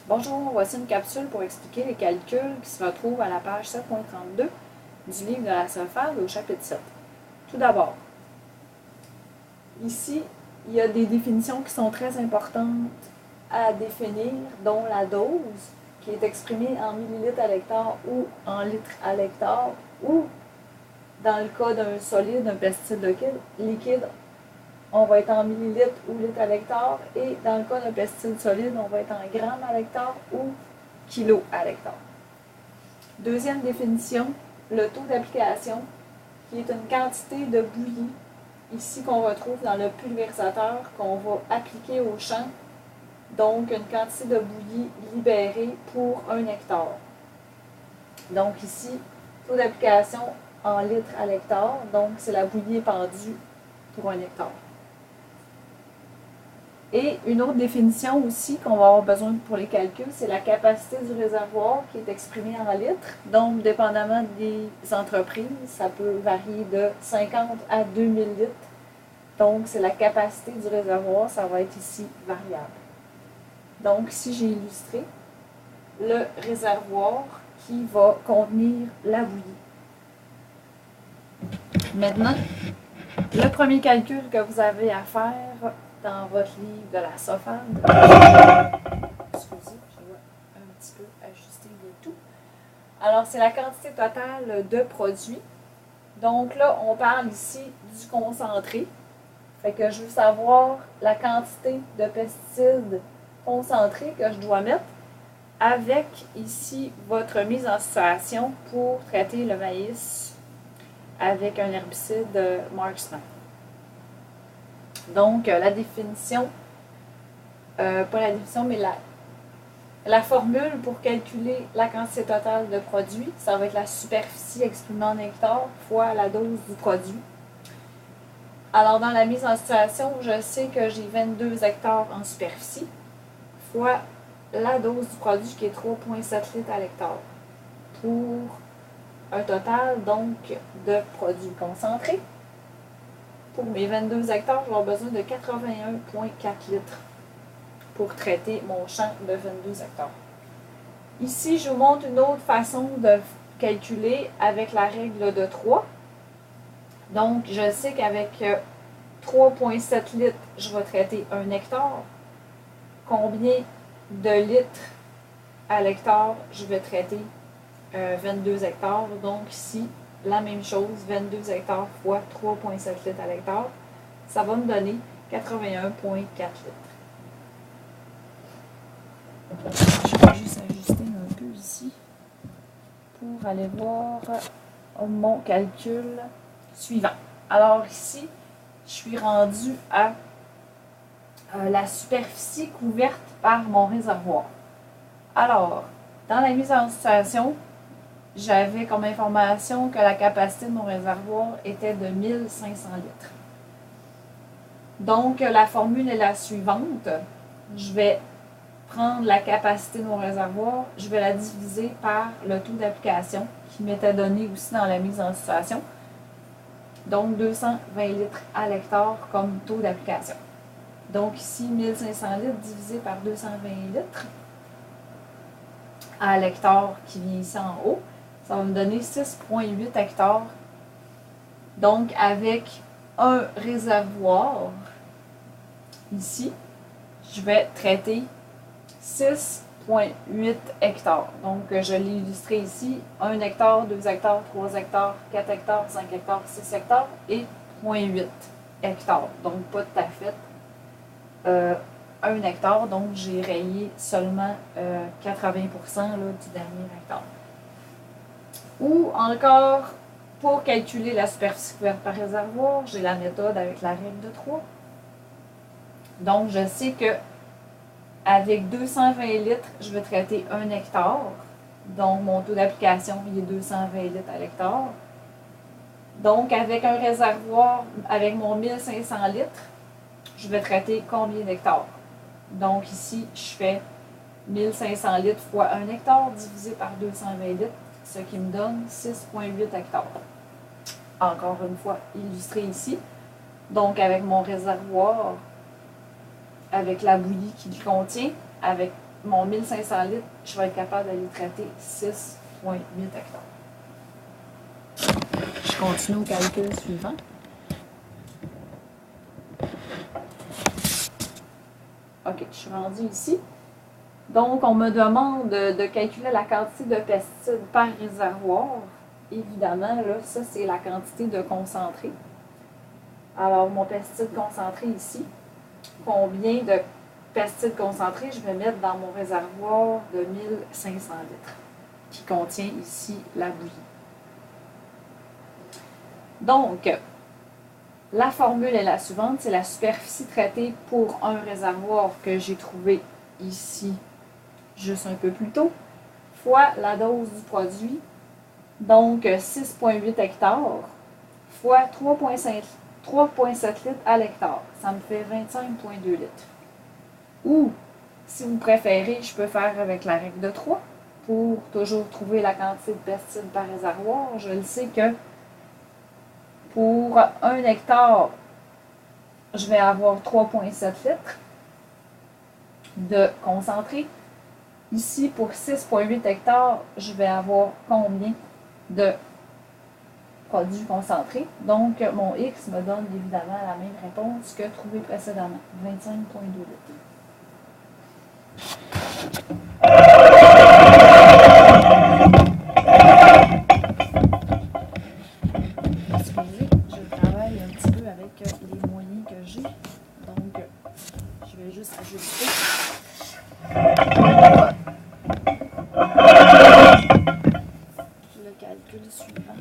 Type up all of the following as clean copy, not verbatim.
Bonjour, voici une capsule pour expliquer les calculs qui se retrouvent à la page 7.32 du livre de la solfège au chapitre 7. Tout d'abord, ici, il y a des définitions qui sont très importantes à définir, dont la dose, qui est exprimée en millilitres à l'hectare ou en litres à l'hectare, ou dans le cas d'un solide, un pesticide liquide, on va être en millilitres ou litres à l'hectare, et dans le cas d'un pesticide solide, on va être en grammes à l'hectare ou kilos à l'hectare. Deuxième définition, le taux d'application, qui est une quantité de bouillie, ici qu'on retrouve dans le pulvérisateur qu'on va appliquer au champ, donc une quantité de bouillie libérée pour 1 hectare. Donc ici, taux d'application en litres à l'hectare, donc c'est la bouillie épandue pour 1 hectare. Et une autre définition aussi qu'on va avoir besoin pour les calculs, c'est la capacité du réservoir qui est exprimée en litres. Donc, dépendamment des entreprises, ça peut varier de 50 à 2000 litres. Donc, c'est la capacité du réservoir, ça va être ici variable. Donc, ici, j'ai illustré le réservoir qui va contenir la bouillie. Maintenant, le premier calcul que vous avez à faire dans votre livre de la solfège. Excusez, je dois un petit peu ajuster le tout. Alors, c'est la quantité totale de produits. Donc là, on parle ici du concentré. Fait que je veux savoir la quantité de pesticides concentrés que je dois mettre avec ici votre mise en situation pour traiter le maïs avec un herbicide Marksman. Donc, la définition, pas la définition, mais la formule pour calculer la quantité totale de produit, ça va être la superficie exprimée en hectares fois la dose du produit. Alors, dans la mise en situation, je sais que j'ai 22 hectares en superficie fois la dose du produit qui est 3,7 litres à l'hectare pour un total, donc, de produits concentrés. Pour mes 22 hectares, je vais avoir besoin de 81,4 litres pour traiter mon champ de 22 hectares. Ici, je vous montre une autre façon de calculer avec la règle de 3. Donc, je sais qu'avec 3,7 litres, je vais traiter 1 hectare. Combien de litres à l'hectare je vais traiter 22 hectares. Donc, ici, la même chose, 22 hectares fois 3,7 litres à l'hectare, ça va me donner 81,4 litres. Je vais juste ajuster un peu ici pour aller voir mon calcul suivant. Alors ici, je suis rendue à la superficie couverte par mon réservoir. Alors, dans la mise en situation, j'avais comme information que la capacité de mon réservoir était de 1500 litres. Donc, la formule est la suivante. Je vais prendre la capacité de mon réservoir, je vais la diviser par le taux d'application qui m'était donné aussi dans la mise en situation. Donc, 220 litres à l'hectare comme taux d'application. Donc, ici, 1500 litres divisé par 220 litres à l'hectare qui vient ici en haut. Ça va me donner 6,8 hectares. Donc, avec un réservoir, ici, je vais traiter 6,8 hectares. Donc, je l'ai illustré ici. 1 hectare, 2 hectares, 3 hectares, 4 hectares, 5 hectares, 6 hectares et 0,8 hectares. Donc, pas tout à fait 1 hectare. Donc, j'ai rayé seulement 80% là, du dernier hectare. Ou encore, pour calculer la superficie couverte par réservoir, j'ai la méthode avec la règle de 3. Donc, je sais que avec 220 litres, je vais traiter 1 hectare. Donc, mon taux d'application, il est 220 litres à l'hectare. Donc, avec un réservoir, avec mon 1500 litres, je vais traiter combien d'hectares? Donc, ici, je fais 1500 litres fois 1 hectare divisé par 220 litres, ce qui me donne 6,8 hectares. Encore une fois, illustré ici. Donc, avec mon réservoir, avec la bouillie qui le contient, avec mon 1500 litres, je vais être capable d'aller traiter 6,8 hectares. Je continue au calcul suivant. OK, je suis rendue ici. Donc, on me demande de calculer la quantité de pesticides par réservoir. Évidemment, là, ça, c'est la quantité de concentré. Alors, mon pesticide concentré ici, combien de pesticides concentrés je vais mettre dans mon réservoir de 1500 litres, qui contient ici la bouillie. Donc, la formule est la suivante, c'est la superficie traitée pour un réservoir que j'ai trouvé ici juste un peu plus tôt, fois la dose du produit, donc 6,8 hectares, fois 3,7 litres à l'hectare. Ça me fait 25,2 litres. Ou, si vous préférez, je peux faire avec la règle de 3 pour toujours trouver la quantité de pesticides par réservoir. Je le sais que pour 1 hectare, je vais avoir 3,7 litres de concentré. Ici, pour 6,8 hectares, je vais avoir combien de produits concentrés? Donc, mon X me donne évidemment la même réponse que trouvé précédemment, 25,2 litres. Excusez, je travaille un petit peu avec les moyens que j'ai. Donc, je vais juste ajuster. Le calcul suivant.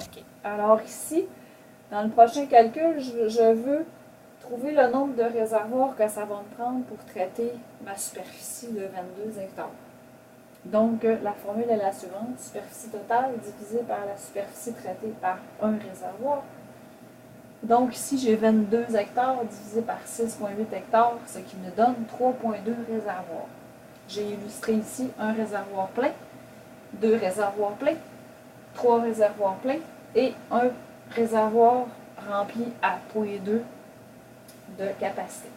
OK. Alors ici, dans le prochain calcul, je veux trouver le nombre de réservoirs que ça va me prendre pour traiter ma superficie de 22 hectares. Donc, la formule est la suivante. Superficie totale divisée par la superficie traitée par un réservoir. Donc, ici, j'ai 22 hectares divisé par 6,8 hectares, ce qui me donne 3,2 réservoirs. J'ai illustré ici un réservoir plein, 2 réservoirs pleins, 3 réservoirs pleins et un réservoir rempli à 0,2 de capacité.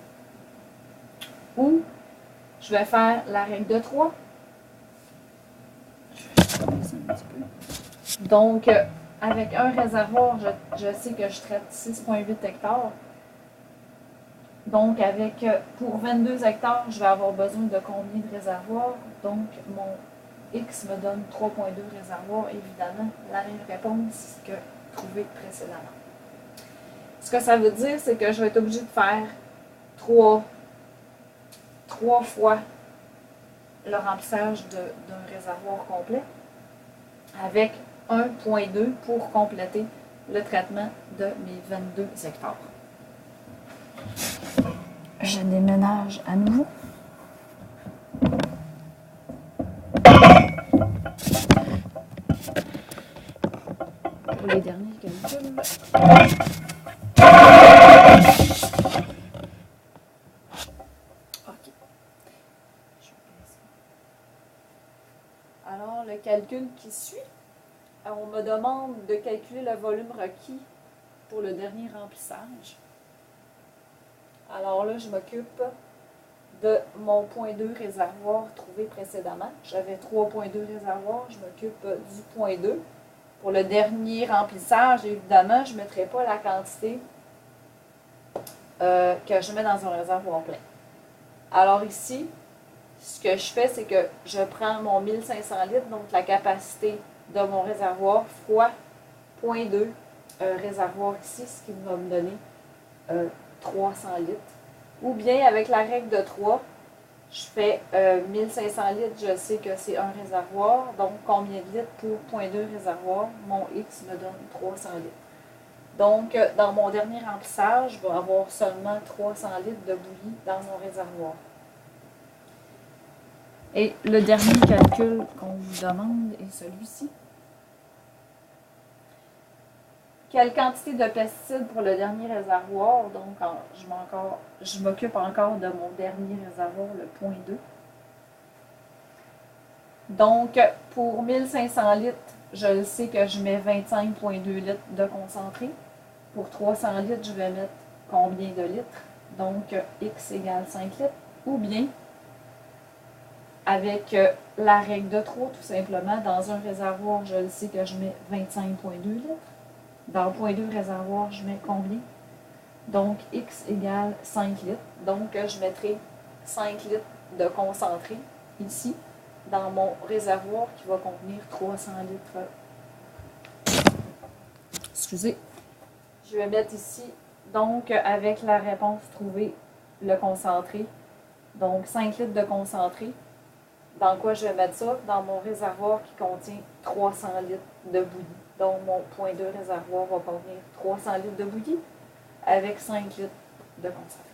Ou, je vais faire la règle de 3. Donc, avec un réservoir, je sais que je traite 6,8 hectares. Donc, pour 22 hectares, je vais avoir besoin de combien de réservoirs? Donc, mon X me donne 3,2 réservoirs. Évidemment, la même réponse que trouvée précédemment. Ce que ça veut dire, c'est que je vais être obligée de faire 3 fois le remplissage d'un réservoir complet avec 1,2 pour compléter le traitement de mes 22 hectares. Je déménage à nouveau. Pour les derniers calculs. OK. Alors, le calcul qui suit, on me demande de calculer le volume requis pour le dernier remplissage. Alors là, je m'occupe de mon 0,2 réservoir trouvé précédemment. J'avais 3,2 réservoirs, je m'occupe du 0,2. Pour le dernier remplissage, évidemment, je ne mettrai pas la quantité que je mets dans un réservoir plein. Alors ici, ce que je fais, c'est que je prends mon 1500 litres, donc la capacité de mon réservoir, fois 0,2 réservoir ici, ce qui va me donner 300 litres. Ou bien, avec la règle de 3, je fais 1500 litres, je sais que c'est un réservoir, donc combien de litres pour 0,2 réservoir? Mon X me donne 300 litres. Donc, dans mon dernier remplissage, je vais avoir seulement 300 litres de bouillie dans mon réservoir. Et le dernier calcul qu'on vous demande est celui-ci. Quelle quantité de pesticides pour le dernier réservoir? Donc, je m'occupe encore de mon dernier réservoir, le 0,2. Donc, pour 1500 litres, je le sais que je mets 25,2 litres de concentré. Pour 300 litres, je vais mettre combien de litres? Donc, X égale 5 litres. Ou bien, avec la règle de 3, tout simplement, dans un réservoir, je le sais que je mets 25,2 litres. Dans le 0,2 réservoir, je mets combien? Donc, X égale 5 litres. Donc, je mettrai 5 litres de concentré ici, dans mon réservoir qui va contenir 300 litres. Excusez. Je vais mettre ici, donc, avec la réponse trouvée, le concentré. Donc, 5 litres de concentré. Dans quoi je vais mettre ça? Dans mon réservoir qui contient 300 litres de bouillie. Donc, mon 0,2 réservoir va contenir 300 litres de bouillie avec 5 litres de concentré.